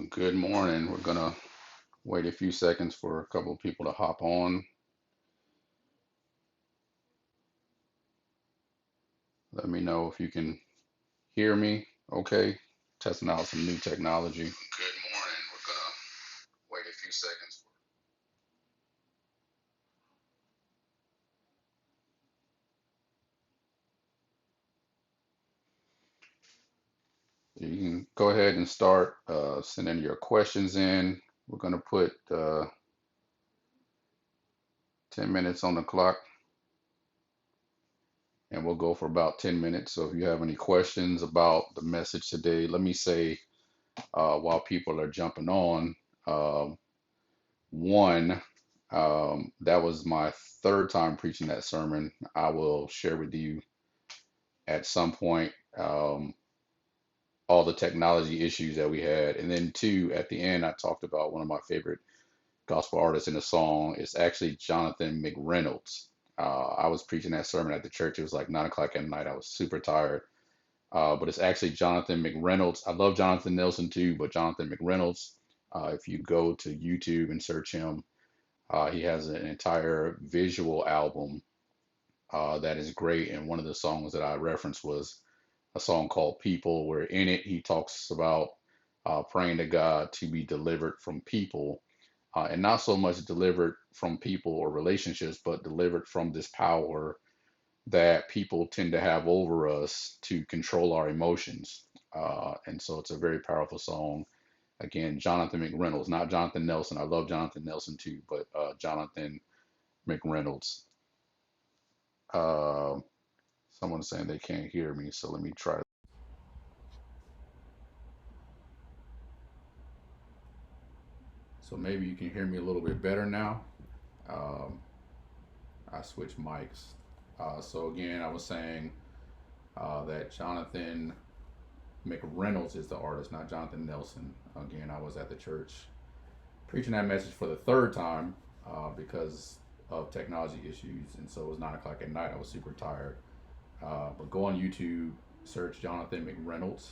Good morning. We're gonna wait a few seconds for a couple of people to hop on. Let me know if you can hear me. Okay. Testing out some new technology. Good morning. We're gonna wait a few seconds. You can go ahead and start sending your questions in. We're gonna put 10 minutes on the clock and we'll go for about 10 minutes. So if you have any questions about the message today, let me say while people are jumping on, um, one, that was my third time preaching that sermon. I will share with you at some point all the technology issues that we had. And then two, at the end, I talked about one of my favorite gospel artists in the song. It's actually Jonathan McReynolds. I was preaching that sermon at the church. It was like 9 o'clock at night. I was super tired. But it's actually Jonathan McReynolds. I love Jonathan Nelson too, but Jonathan McReynolds, if you go to YouTube and search him, he has an entire visual album that is great. And one of the songs that I referenced was a song called People, where in it he talks about praying to God to be delivered from people, and not so much delivered from people or relationships, but delivered from this power that people tend to have over us to control our emotions. And so it's a very powerful song. Again, Jonathan McReynolds, not Jonathan Nelson. I love Jonathan Nelson too, but Jonathan McReynolds. Uh, Someone's saying they can't hear me, so let me try. So maybe you can hear me a little bit better now. Um, I switched mics. So again, I was saying that Jonathan McReynolds is the artist, not Jonathan Nelson. Again, I was at the church preaching that message for the third time because of technology issues, and so it was 9 o'clock at night. I was super tired. But go on YouTube, search Jonathan McReynolds.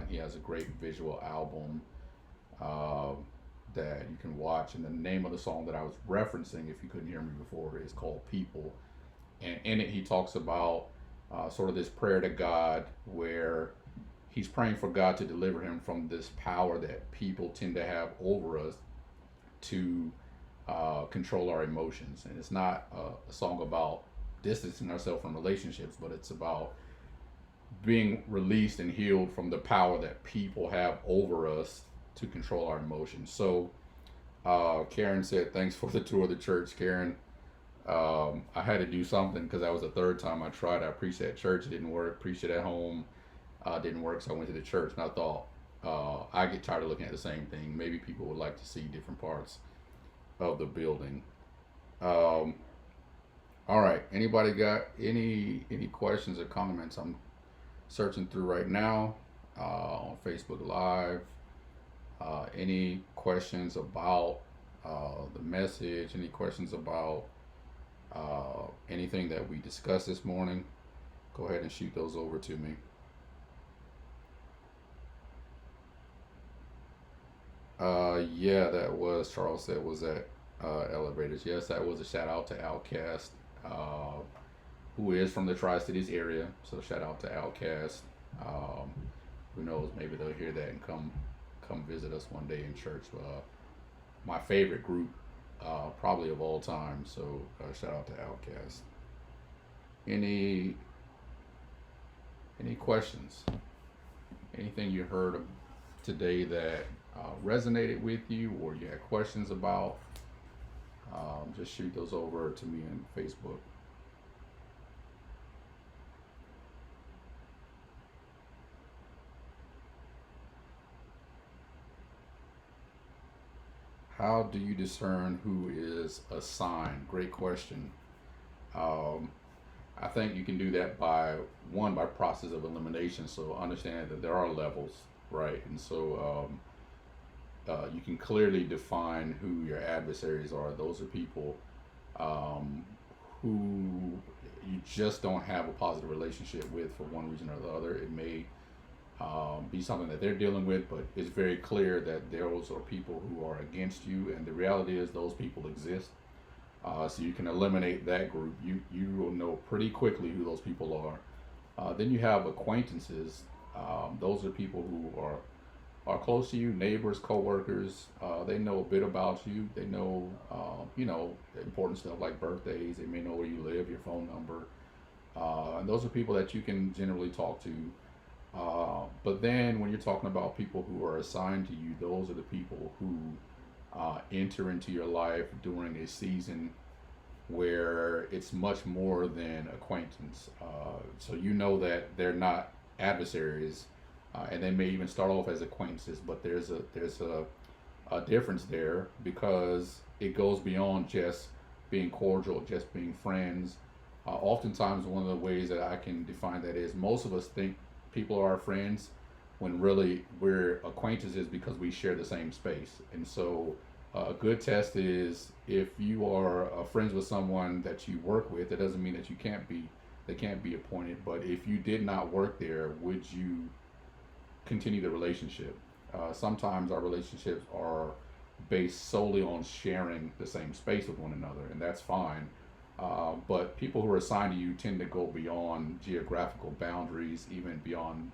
He has a great visual album uh, that you can watch. And the name of the song that I was referencing, if you couldn't hear me before, is called People. And in it, he talks about sort of this prayer to God where he's praying for God to deliver him from this power that people tend to have over us to control our emotions. And it's not a song about distancing ourselves from relationships, but it's about being released and healed from the power that people have over us to control our emotions. So, Karen said, "Thanks for the tour of the church, Karen." I had to do something because that was the third time I tried. I preached at church, it didn't work. Preached it at home, didn't work. So I went to the church, and I thought I get tired of looking at the same thing. Maybe people would like to see different parts of the building. Um, all right. Anybody got any questions or comments? I'm searching through right now on Facebook Live. Any questions about the message? Any questions about anything that we discussed this morning? Go ahead and shoot those over to me. Yeah, that was Charles said was at Elevators. Yes, that was a shout out to Outcast, uh, who is from the Tri Cities area. So shout out to Outcast. Um, who knows? Maybe they'll hear that and come visit us one day in church. My favorite group, probably of all time. So shout out to Outcast. Any any questions? Anything you heard today that resonated with you, or you had questions about? Just shoot those over to me on Facebook. How do you discern who is a sign? Great question. Um, I think you can do that by one by process of elimination. So understand that there are levels, right? And so you can clearly define who your adversaries are. Those are people um, who you just don't have a positive relationship with for one reason or the other. It may be something that they're dealing with, but it's very clear that those are people who are against you, and the reality is those people exist. So you can eliminate that group. You will know pretty quickly who those people are. Then you have acquaintances. Those are people who are close to you, neighbors, coworkers. They know a bit about you. They know, important stuff like birthdays. They may know where you live, your phone number. And those are people that you can generally talk to. But then when you're talking about people who are assigned to you, those are the people who enter into your life during a season where it's much more than acquaintance. So you know that they're not adversaries, and they may even start off as acquaintances, but there's a difference there because it goes beyond just being cordial, just being friends. Oftentimes, one of the ways that I can define that is most of us think people are our friends when really we're acquaintances because we share the same space. And so a good test is if you are friends with someone that you work with, that doesn't mean that they can't be appointed. But if you did not work there, would you continue the relationship? Sometimes our relationships are based solely on sharing the same space with one another, and that's fine. But people who are assigned to you tend to go beyond geographical boundaries, even beyond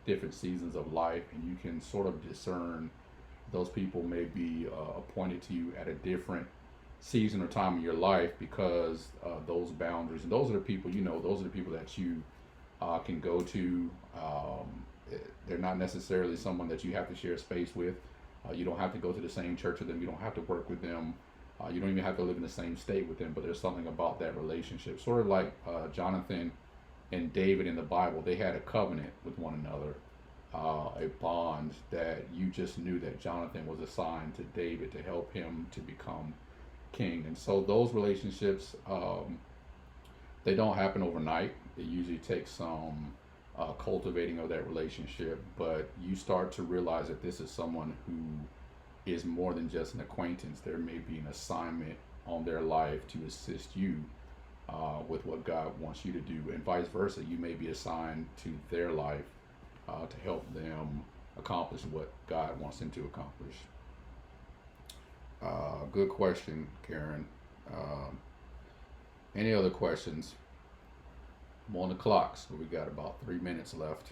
different seasons of life, and you can sort of discern those people may be appointed to you at a different season or time in your life because those boundaries, and those are the people, those are the people that you can go to. They're not necessarily someone that you have to share space with. You don't have to go to the same church with them. You don't have to work with them. You don't even have to live in the same state with them, but there's something about that relationship. Sort of like Jonathan and David in the Bible, they had a covenant with one another, a bond that you just knew that Jonathan was assigned to David to help him to become king. And so those relationships, they don't happen overnight. It usually takes some cultivating of that relationship, but you start to realize that this is someone who is more than just an acquaintance. There may be an assignment on their life to assist you with what God wants you to do, and vice versa. You may be assigned to their life to help them accomplish what God wants them to accomplish. Good question, Karen. Any other questions? I'm on the clock, so we got about 3 minutes left.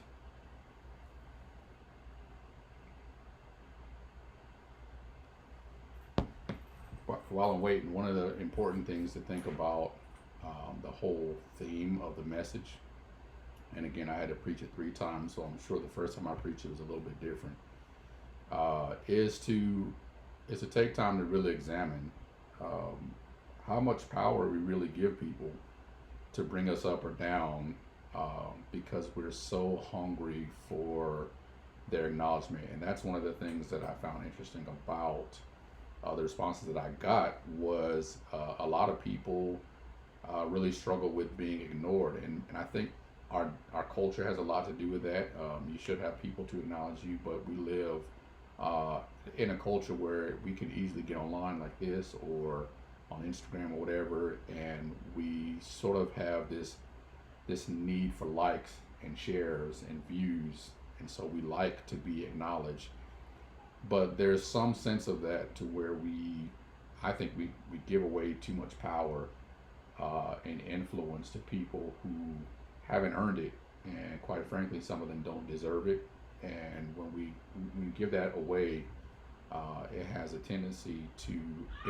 While I'm waiting, one of the important things to think about, the whole theme of the message, and again, I had to preach it 3 times, so I'm sure the first time I preached it was a little bit different, is to take time to really examine how much power we really give people to bring us up or down, because we're so hungry for their acknowledgement. And that's one of the things that I found interesting about the responses that I got was a lot of people really struggle with being ignored, and I think our culture has a lot to do with that. You should have people to acknowledge you, but we live in a culture where we can easily get online like this or on Instagram or whatever, and we sort of have this need for likes and shares and views, and so we like to be acknowledged. But there's some sense of that to where I think we give away too much power and influence to people who haven't earned it, and quite frankly, some of them don't deserve it. And when we give that away, it has a tendency to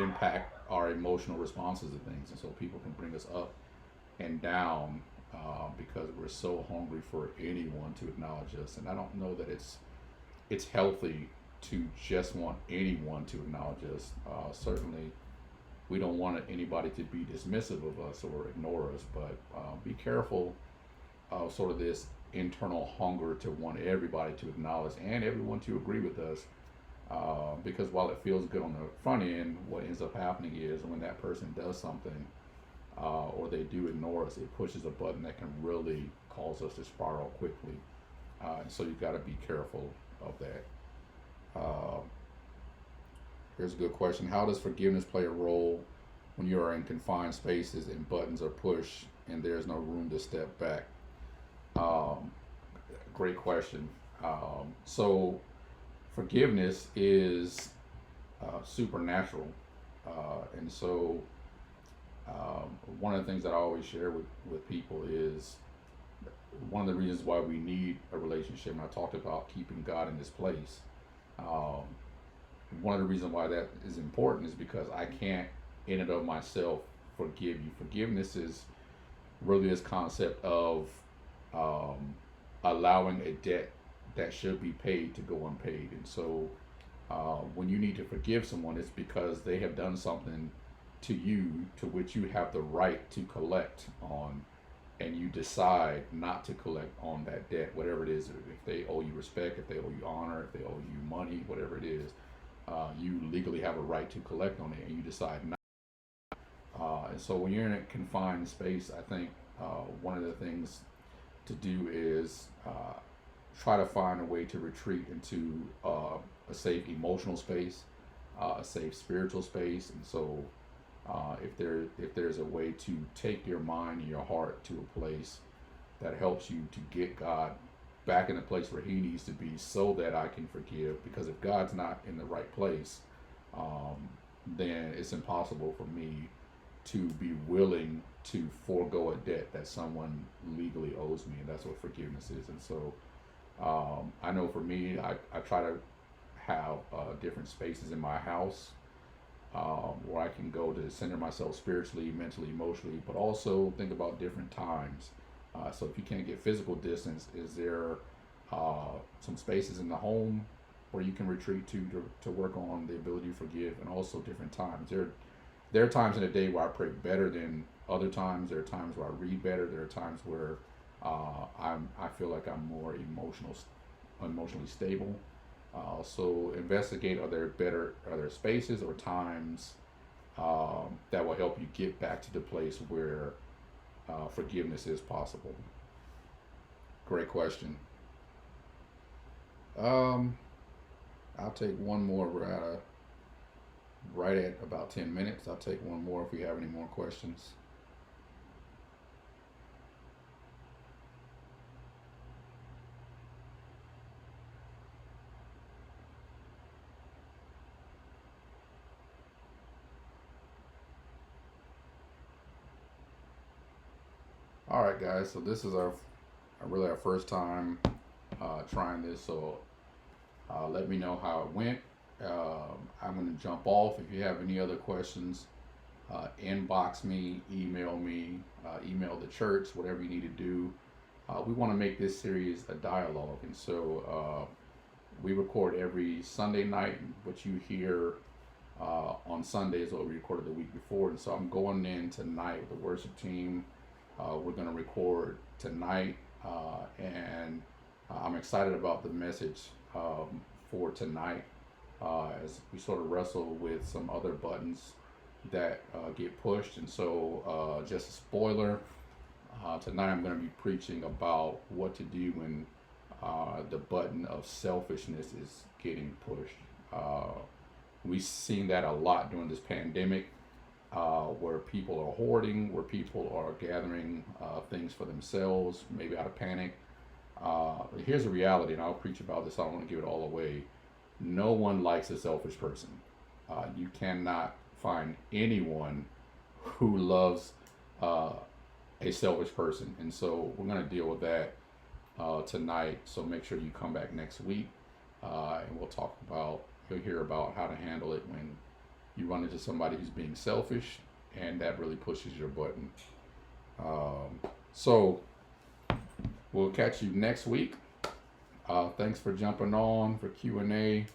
impact our emotional responses to things, and so people can bring us up and down because we're so hungry for anyone to acknowledge us. And I don't know that it's healthy to just want anyone to acknowledge us. Certainly, we don't want anybody to be dismissive of us or ignore us, but be careful of sort of this internal hunger to want everybody to acknowledge and everyone to agree with us. Because while it feels good on the front end, what ends up happening is when that person does something or they do ignore us, it pushes a button that can really cause us to spiral quickly. And so you've got to be careful of that. Here's a good question. How does forgiveness play a role when you are in confined spaces and buttons are pushed and there's no room to step back? Great question. So forgiveness is supernatural, and so one of the things that I always share with people is one of the reasons why we need a relationship. And I talked about keeping God in His place. Um, One of the reasons why that is important is because I can't, in and of myself, forgive you. Forgiveness is really this concept of um, allowing a debt that should be paid to go unpaid. And so when you need to forgive someone, it's because they have done something to you to which you have the right to collect on, and you decide not to collect on that debt, whatever it is. If they owe you respect, if they owe you honor, if they owe you money, whatever it is, you legally have a right to collect on it, and you decide not. And so when you're in a confined space, I think one of the things to do is try to find a way to retreat into a safe emotional space, a safe spiritual space. And so if there's a way to take your mind and your heart to a place that helps you to get God back in the place where He needs to be, so that I can forgive. Because if God's not in the right place, um, then it's impossible for me to be willing to forego a debt that someone legally owes me, and that's what forgiveness is. And so I know for me, I try to have different spaces in my house where I can go to center myself spiritually, mentally, emotionally, but also think about different times. So if you can't get physical distance, is there some spaces in the home where you can retreat to work on the ability to forgive, and also different times. There are times in a day where I pray better than other times. There are times where I read better. There are times where I feel like I'm more emotionally stable. So investigate, are there spaces or times that will help you get back to the place where forgiveness is possible. Great question. Um, I'll take one more. We're at right at about 10 minutes. I'll take one more if we have any more questions. All right, guys. So this is really our first time trying this. So let me know how it went. I'm going to jump off. If you have any other questions, inbox me, email the church, whatever you need to do. We want to make this series a dialogue, and so we record every Sunday night. What you hear on Sundays, what we recorded the week before, and so I'm going in tonight with the worship team. We're going to record tonight, and I'm excited about the message for tonight as we sort of wrestle with some other buttons that get pushed. And so, just a spoiler, tonight I'm going to be preaching about what to do when the button of selfishness is getting pushed. We've seen that a lot during this pandemic, where people are hoarding, where people are gathering things for themselves, maybe out of panic. Here's a reality, and I'll preach about this. I don't want to give it all away. No one likes a selfish person. You cannot find anyone who loves a selfish person. And so we're going to deal with that tonight. So make sure you come back next week, and you'll hear about how to handle it when you run into somebody who's being selfish, and that really pushes your button. So we'll catch you next week. Thanks for jumping on for Q&A.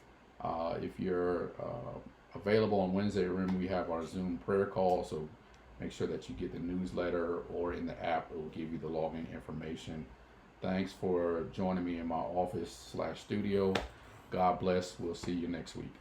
If you're available on Wednesday, remember we have our Zoom prayer call, so make sure that you get the newsletter, or in the app, it will give you the login information. Thanks for joining me in my office/studio. God bless. We'll see you next week.